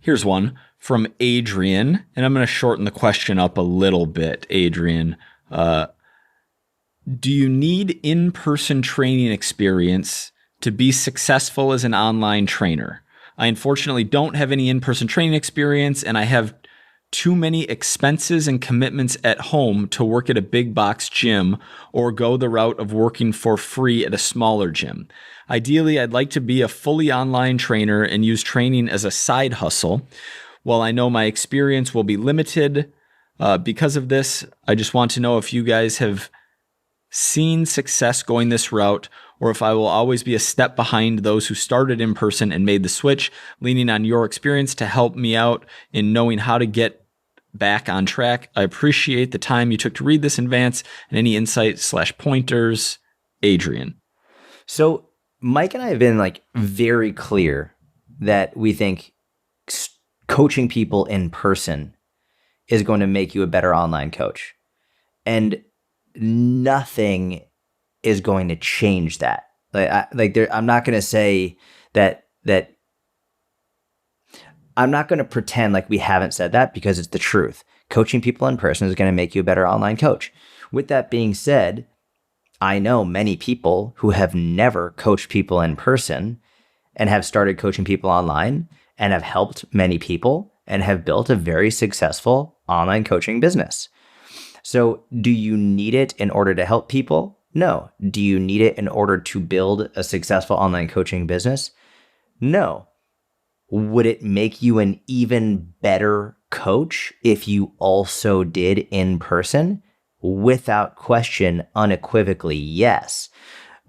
Here's one from Adrian, and I'm going to shorten the question up a little bit, Adrian. Do you need in-person training experience to be successful as an online trainer? I unfortunately don't have any in-person training experience, and I have too many expenses and commitments at home to work at a big box gym or go the route of working for free at a smaller gym. Ideally, I'd like to be a fully online trainer and use training as a side hustle. While I know my experience will be limited because of this, I just want to know if you guys have seen success going this route, or if I will always be a step behind those who started in person and made the switch, leaning on your experience to help me out in knowing how to get back on track. I appreciate the time you took to read this in advance and any insights/pointers. Adrian. So Mike and I have been like very clear that we think coaching people in person is going to make you a better online coach. And nothing is going to change that. I'm not going to say that I'm not going to pretend like we haven't said that, because it's the truth. Coaching people in person is going to make you a better online coach. With that being said, I know many people who have never coached people in person and have started coaching people online and have helped many people and have built a very successful online coaching business. So do you need it in order to help people? No. Do you need it in order to build a successful online coaching business? No. Would it make you an even better coach if you also did in person? Without question, unequivocally, yes.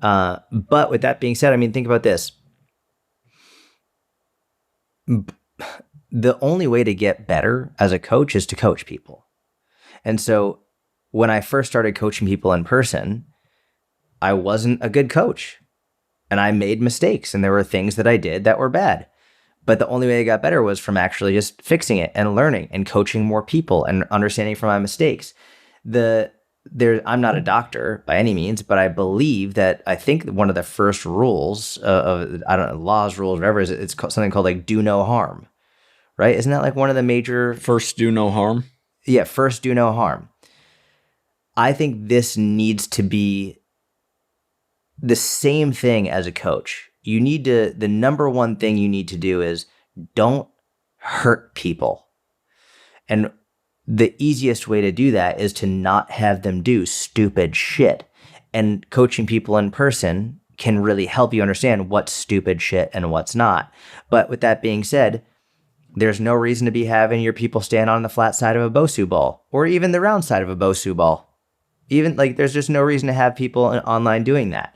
But with that being said, I mean, think about this. The only way to get better as a coach is to coach people. And so when I first started coaching people in person, I wasn't a good coach and I made mistakes and there were things that I did that were bad. But the only way I got better was from actually just fixing it and learning and coaching more people and understanding from my mistakes. I'm not a doctor by any means, but I believe that I think one of the first rules of I don't know, laws, rules, whatever, is it's something called like do no harm, right? Isn't that like one of the major First, do no harm? Yeah, first, do no harm. I think this needs to be the same thing as a coach. The number one thing you need to do is don't hurt people. And the easiest way to do that is to not have them do stupid shit. And coaching people in person can really help you understand what's stupid shit and what's not. But with that being said, there's no reason to be having your people stand on the flat side of a Bosu ball or even the round side of a Bosu ball. Even like there's just no reason to have people online doing that.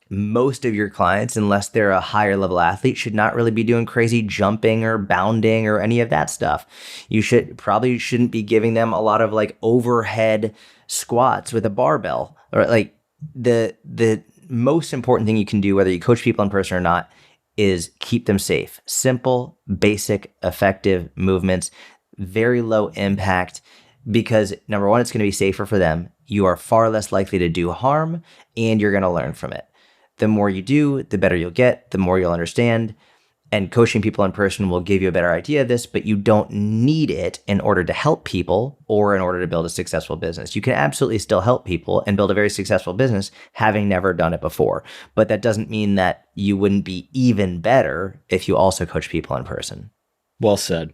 Most of your clients, unless they're a higher level athlete, should not really be doing crazy jumping or bounding or any of that stuff. You shouldn't be giving them a lot of like overhead squats with a barbell, or like the most important thing you can do, whether you coach people in person or not, is keep them safe. Simple, basic, effective movements, very low impact, because number one, it's going to be safer for them. You are far less likely to do harm and you're going to learn from it. The more you do, the better you'll get, the more you'll understand. And coaching people in person will give you a better idea of this, but you don't need it in order to help people or in order to build a successful business. You can absolutely still help people and build a very successful business having never done it before. But that doesn't mean that you wouldn't be even better if you also coach people in person. Well said.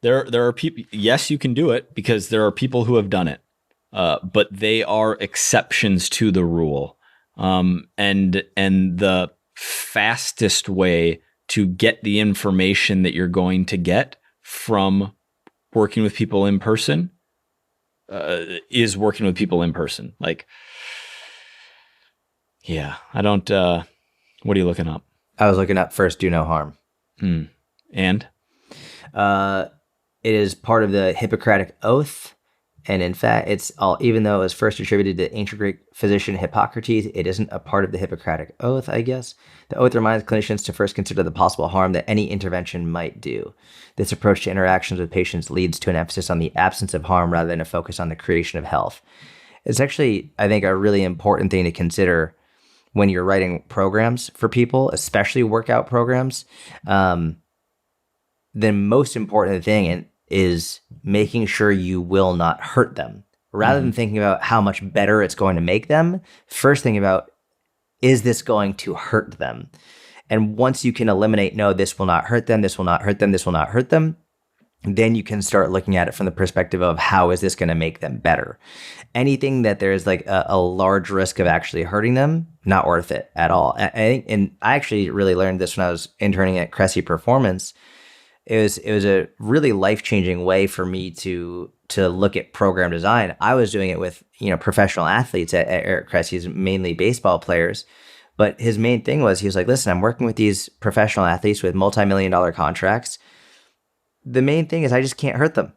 There are people, yes, you can do it because there are people who have done it, but they are exceptions to the rule. And the fastest way to get the information that you're going to get from working with people in person is working with people in person. Like, yeah, I don't, what are you looking up? I was looking up first, do no harm. And? It is part of the Hippocratic Oath. And in fact, even though it was first attributed to ancient Greek physician Hippocrates, it isn't a part of the Hippocratic Oath, I guess. The oath reminds clinicians to first consider the possible harm that any intervention might do. This approach to interactions with patients leads to an emphasis on the absence of harm rather than a focus on the creation of health. It's actually, I think, a really important thing to consider when you're writing programs for people, especially workout programs. the most important thing is making sure you will not hurt them. Rather than thinking about how much better it's going to make them, first think about, is this going to hurt them? And once you can eliminate, no, this will not hurt them, this will not hurt them, this will not hurt them, then you can start looking at it from the perspective of how is this going to make them better. Anything that there's like a large risk of actually hurting them, not worth it at all. I think, and I actually really learned this when I was interning at Cressy Performance. It was a really life-changing way for me to look at program design. I was doing it with, professional athletes at Eric Cressy's, mainly baseball players. But his main thing was, he was like, listen, I'm working with these professional athletes with multi-million-dollar contracts. The main thing is I just can't hurt them.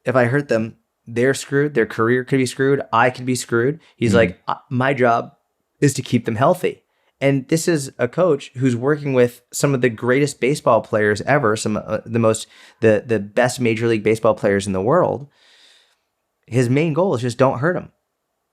If I hurt them, they're screwed. Their career could be screwed. I could be screwed. He's like, my job is to keep them healthy. And this is a coach who's working with some of the greatest baseball players ever, some the best Major League Baseball players in the world. His main goal is just don't hurt them.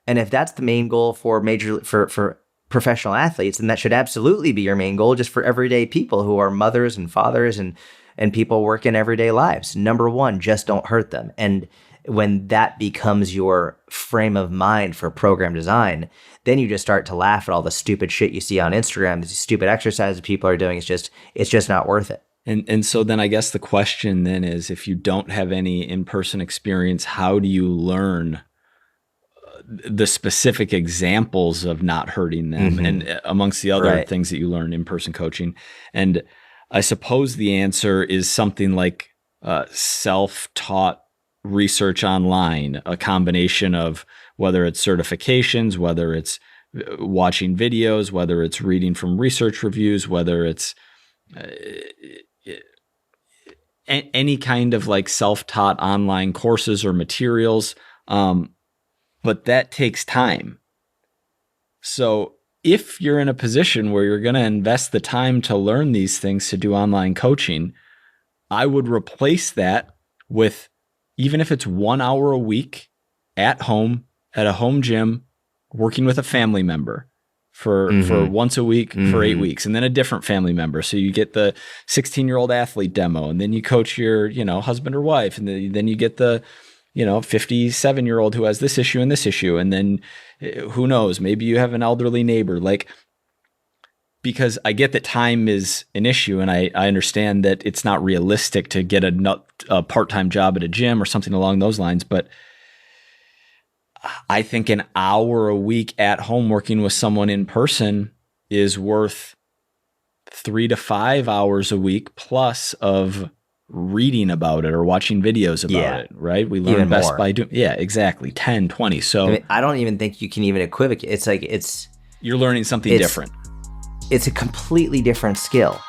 And if that's the main goal for for professional athletes, then that should absolutely be your main goal just for everyday people who are mothers and fathers and people work in everyday lives. Number one, just don't hurt them. And when that becomes your frame of mind for program design, then you just start to laugh at all the stupid shit you see on Instagram, these stupid exercises people are doing. It's just not worth it. And so then I guess the question then is, if you don't have any in-person experience, how do you learn the specific examples of not hurting them and amongst the other things that you learn in person coaching? And I suppose the answer is something like self-taught research online, a combination of whether it's certifications, whether it's watching videos, whether it's reading from research reviews, whether it's any kind of like self-taught online courses or materials. But that takes time. So if you're in a position where you're going to invest the time to learn these things to do online coaching, I would replace that with, even if it's 1 hour a week at home, at a home gym, working with a family member for once a week for 8 weeks, and then a different family member. So you get the 16-year-old athlete demo, and then you coach your, husband or wife, and then you get the 57-year-old who has this issue and this issue. And then who knows, maybe you have an elderly neighbor, because I get that time is an issue. And I understand that it's not realistic to get a part-time job at a gym or something along those lines. But I think an hour a week at home working with someone in person is worth 3 to 5 hours a week plus of reading about it or watching videos about it, right? We learn best by doing, exactly, 10, 20. So I don't even think you can even equivocate. It's like, you're learning something different. It's a completely different skill.